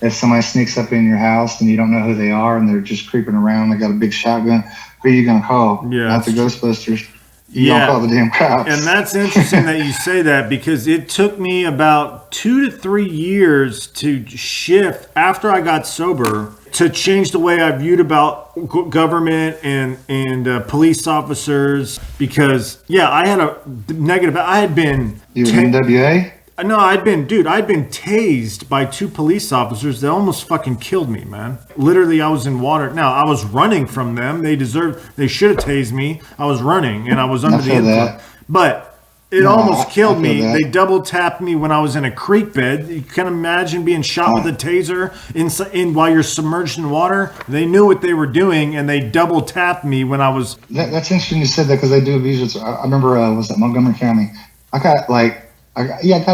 if somebody sneaks up in your house and you don't know who they are and they're just creeping around, they got a big shotgun, who are you gonna call? Yeah, not the Ghostbusters. You yeah. don't call the damn cops. And that's interesting that you say that, because it took me about 2 to 3 years to shift after I got sober to change the way I viewed about government and police officers. Because I had a negative. I had been. You were NWA? No, I'd been tased by 2 police officers that almost fucking killed me, man. Literally, I was in water. Now, I was running from them. They should have tased me. I was running and I was under the influence. But it almost killed me. They double tapped me when I was in a creek bed. You can imagine being shot with a taser in while you're submerged in water. They knew what they were doing and they double tapped me when I was. That's interesting you said that, because they do abuse it. I remember, was that Montgomery County? I got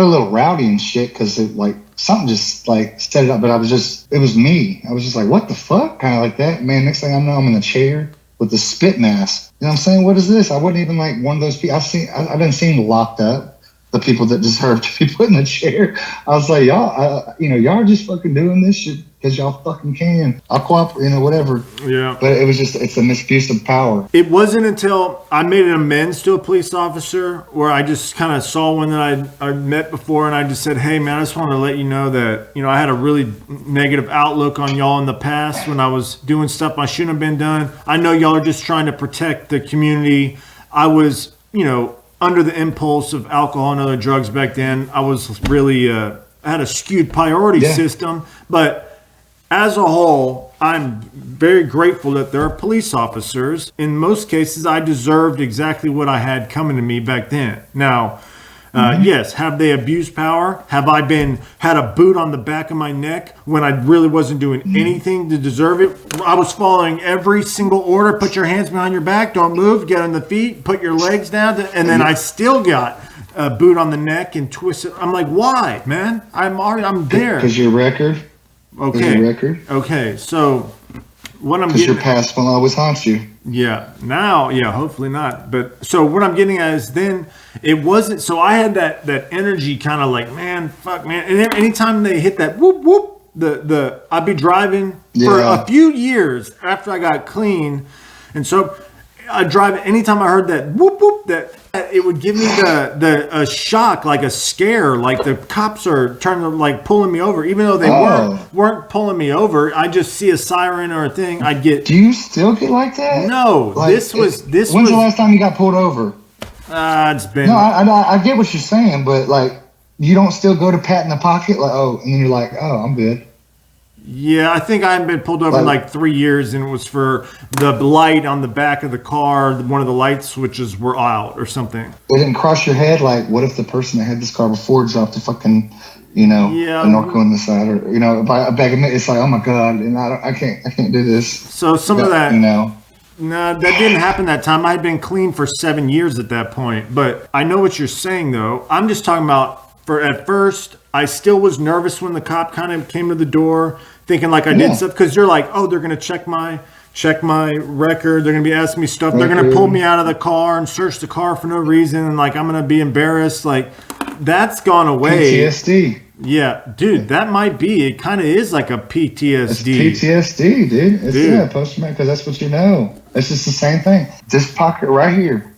a little rowdy and shit because something just set it up, but it was me. I was just like, what the fuck? Kind of like that. Man, next thing I know, I'm in a chair with the spit mask. You know what I'm saying? What is this? I wasn't even like one of those people. I've been seen locked up, the people that deserve to be put in a chair. I was like, y'all, y'all are just fucking doing this shit because y'all fucking can. I'll cooperate, whatever. Yeah. But it's a misuse of power. It wasn't until I made an amends to a police officer where I just kind of saw one that I met before, and I just said, hey, man, I just want to let you know that, I had a really negative outlook on y'all in the past when I was doing stuff I shouldn't have been done. I know y'all are just trying to protect the community. I was, under the impulse of alcohol and other drugs back then. I was really, I had a skewed priority system, but as a whole, I'm very grateful that there are police officers. In most cases, I deserved exactly what I had coming to me back then. Now, yes, have they abused power? Have I had a boot on the back of my neck when I really wasn't doing anything to deserve it? I was following every single order. Put your hands behind your back. Don't move. Get on the feet. Put your legs down. And then I still got a boot on the neck and twisted. I'm like, why, man? I'm there. Because your record. Okay. So what I'm getting, because your past will always haunt you. Yeah. Now, hopefully not. But so what I'm getting at is then it wasn't. So I had that energy kind of like, man, fuck, man. And then anytime they hit that whoop whoop, I'd be driving for a few years after I got clean, and so I drive. Anytime I heard that whoop whoop, that it would give me a shock, like a scare, like the cops are trying to pulling me over, even though they weren't pulling me over. I just see a siren or a thing. I'd get. Do you still get like that? No, this was. When's the last time you got pulled over? It's been. No, I get what you're saying, but you don't still go to pat in the pocket, and then you're like, oh, I'm good. Yeah, I think I hadn't been pulled over in 3 years, and it was for the light on the back of the car. One of the light switches were out or something. It didn't cross your head, what if the person that had this car before dropped the fucking, a Norco on the side, or a bag of it's like, oh my god, and I can't do this. So some of that, no, that didn't happen that time. I had been clean for 7 years at that point. But I know what you're saying, though. I'm just talking about at first, I still was nervous when the cop kind of came to the door, thinking I did stuff, because you're like, oh, they're gonna check my record, they're gonna be asking me stuff, they're gonna pull me out of the car and search the car for no reason, and I'm gonna be embarrassed. That's gone away. PTSD. Yeah, dude, that might be. It kind of is like a PTSD. It's PTSD, dude. It's post-traumatic, because that's what you know. It's just the same thing. This pocket right here.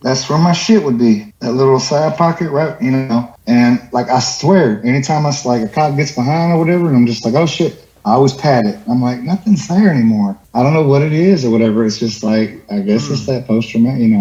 That's where my shit would be. That little side pocket, right? And I swear, anytime a cop gets behind or whatever, and I'm just like, oh shit, I always pat it. I'm like, nothing's there anymore. I don't know what it is or whatever. It's just I guess it's that post-traumatic,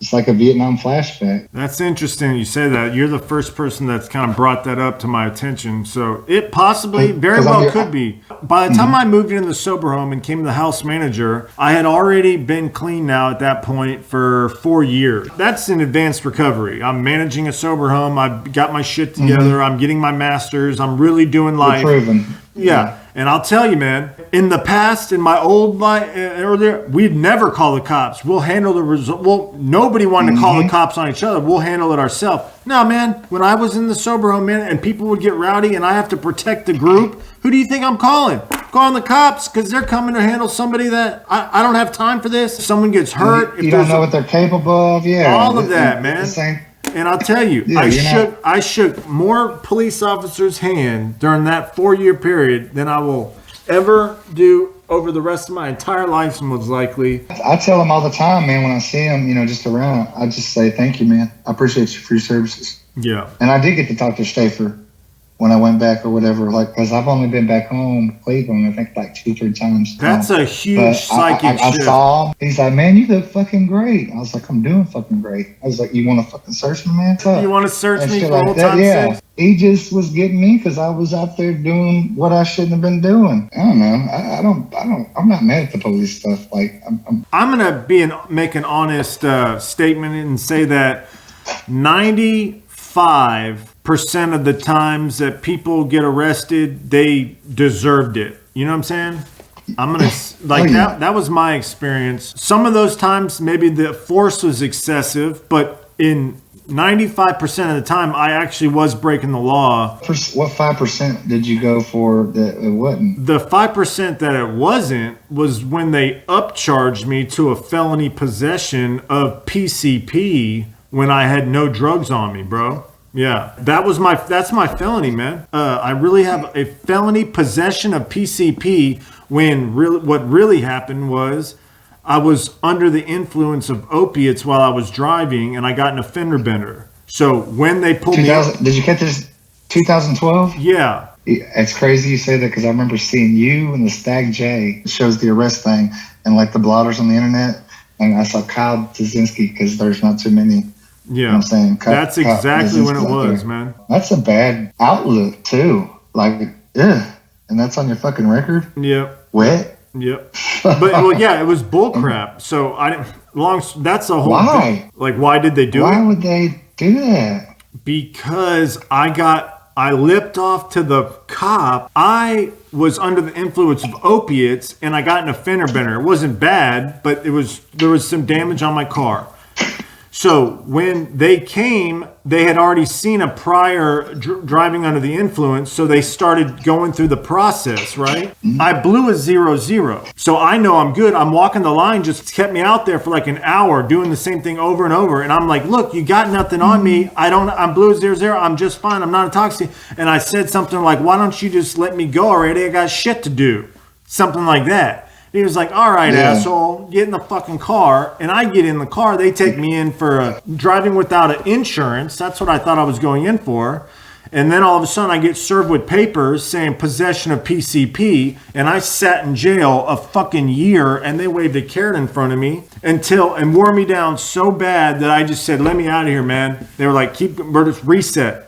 It's like a Vietnam flashback. That's interesting you say that. You're the first person that's kind of brought that up to my attention. So it possibly very well could be. By the time I moved into the sober home and came to the house manager, I had already been clean now at that point for 4 years. That's an advanced recovery. I'm managing a sober home. I've got my shit together. I'm getting my master's. I'm really doing life. You're proven. Yeah. And I'll tell you, man, in the past, in my old life, earlier, we'd never call the cops. We'll handle the result. Well, nobody wanted to call the cops on each other. We'll handle it ourselves. No, man, when I was in the sober home, man, and people would get rowdy and I have to protect the group, who do you think I'm calling? I'm calling the cops, because they're coming to handle somebody that I don't have time for this. If someone gets hurt. You don't know what they're capable of. Yeah. All of that, man. And I'll tell you, I shook more police officers' hand during that 4-year period than I will ever do over the rest of my entire life, most likely. I tell them all the time, man, when I see them, just around, I just say, thank you, man. I appreciate you for your services. Yeah. And I did get to talk to Schaefer when I went back or whatever, because I've only been back home, Cleveland, I think like 2-3 times. That's a huge psychic I shift. saw him. He's like, man, you look fucking great. I was like, I'm doing fucking great. I was like, you want to fucking search me, man? You want to search me for like old time's sake? He just was getting me because I was out there doing what I shouldn't have been doing. I don't know. I'm not mad at the police stuff. Like, I'm gonna make an honest statement and say that 95% of the times that people get arrested, they deserved it. You know what I'm saying? I'm gonna that was my experience. Some of those times maybe the force was excessive, but in 95% of the time I actually was breaking the law. What 5% did you go for that it wasn't? The 5% that it wasn't was when they upcharged me to a felony possession of PCP when I had no drugs on me, bro. Yeah, that's my felony, man. I really have a felony possession of PCP when what really happened was I was under the influence of opiates while I was driving and I got in a fender bender. So when they pulled me out, did you catch this 2012? Yeah. It's crazy you say that because I remember seeing you and the Stag J. It shows the arrest thing and like the blotters on the internet. And I saw Kyle Tazinski because there's not too many. Yeah, you know what I'm saying? That's exactly when it was, man. That's a bad outlook too. Like, yeah, and that's on your fucking record. Yep. Wet. Yep. But yeah, it was bull crap. So I didn't. That's a whole. Why? Thing. Like, why did they do it? Why would they do that? Because I lipped off to the cop. I was under the influence of opiates, and I got in a fender bender. It wasn't bad, but there was some damage on my car. So when they came, they had already seen a prior driving under the influence, so they started going through the process, right? Mm-hmm. I blew a 0-0. So I know I'm good. I'm walking the line, just kept me out there for like an hour doing the same thing over and over. And I'm like, look, you got nothing on me. I'm blew a 0-0. I'm just fine. I'm not intoxicated. And I said something like, why don't you just let me go already? I got shit to do. Something like that. He was like, all right, asshole, get in the fucking car. And I get in the car. They take me in for driving without an insurance. That's what I thought I was going in for. And then all of a sudden I get served with papers saying possession of PCP. And I sat in jail a fucking year and they waved a carrot in front of me and wore me down so bad that I just said, let me out of here, man. They were like, we're just reset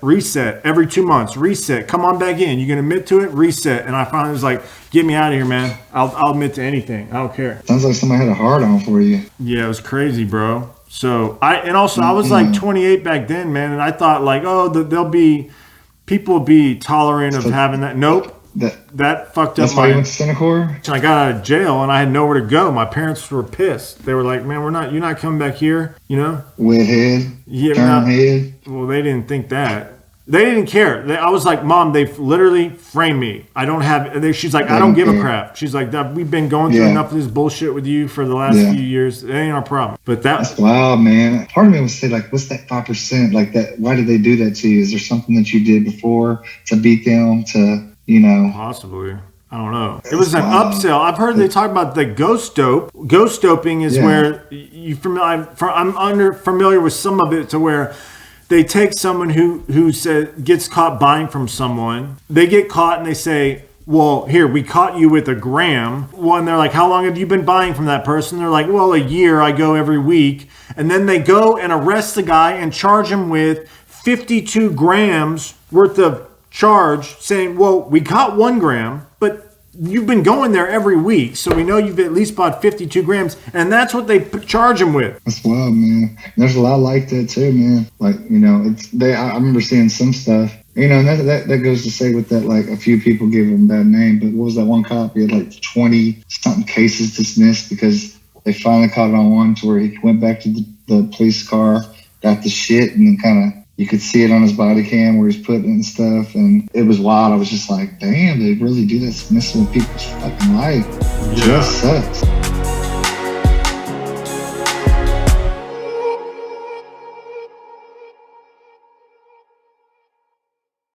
every 2 months, reset. Come on back in. You can admit to it, reset. And I finally was like, get me out of here, man. I'll admit to anything. I don't care. Sounds like somebody had a hard on for you. Yeah, it was crazy, bro. So I was like 28 back then, man. And I thought like, people will be tolerant of having that. Nope. That fucked up. That's why you went to Senecor? I got out of jail and I had nowhere to go. My parents were pissed. They were like, man, you're not coming back here, you know? Wet head. Yeah. Head. Well, they didn't think that. They didn't care. I was like, Mom, they've literally framed me. I don't have. She's like, I don't give a crap. She's like, we've been going through enough of this bullshit with you for the last few years. It ain't our problem. But that's wild, man. Part of me would say, like, what's that 5%? Like that? Why did they do that to you? Is there something that you did before to beat them? Possibly. I don't know. It was an upsell. I've heard they talk about the ghost dope. Ghost doping is where I'm familiar with some of it to where they take someone who gets caught buying from someone. They get caught and they say, well, here, we caught you with a gram. Well, and they're like, how long have you been buying from that person? They're like, well, a year. I go every week. And then they go and arrest the guy and charge him with 52 grams worth of charge, saying, well, we caught 1 gram, but you've been going there every week, so we know you've at least bought 52 grams, and that's what they charge him with. That's wild, man. There's a lot like that too, man. Like, I remember seeing some stuff, and that goes to say with that, like, a few people gave him a bad name, but what was that one cop? He had like 20 something cases dismissed because they finally caught it on one to where he went back to the police car, got the shit, and then kind of, you could see it on his body cam where he's putting it and stuff, and it was wild. I was just like, damn, they really do this messing with people's fucking life. It just sucks.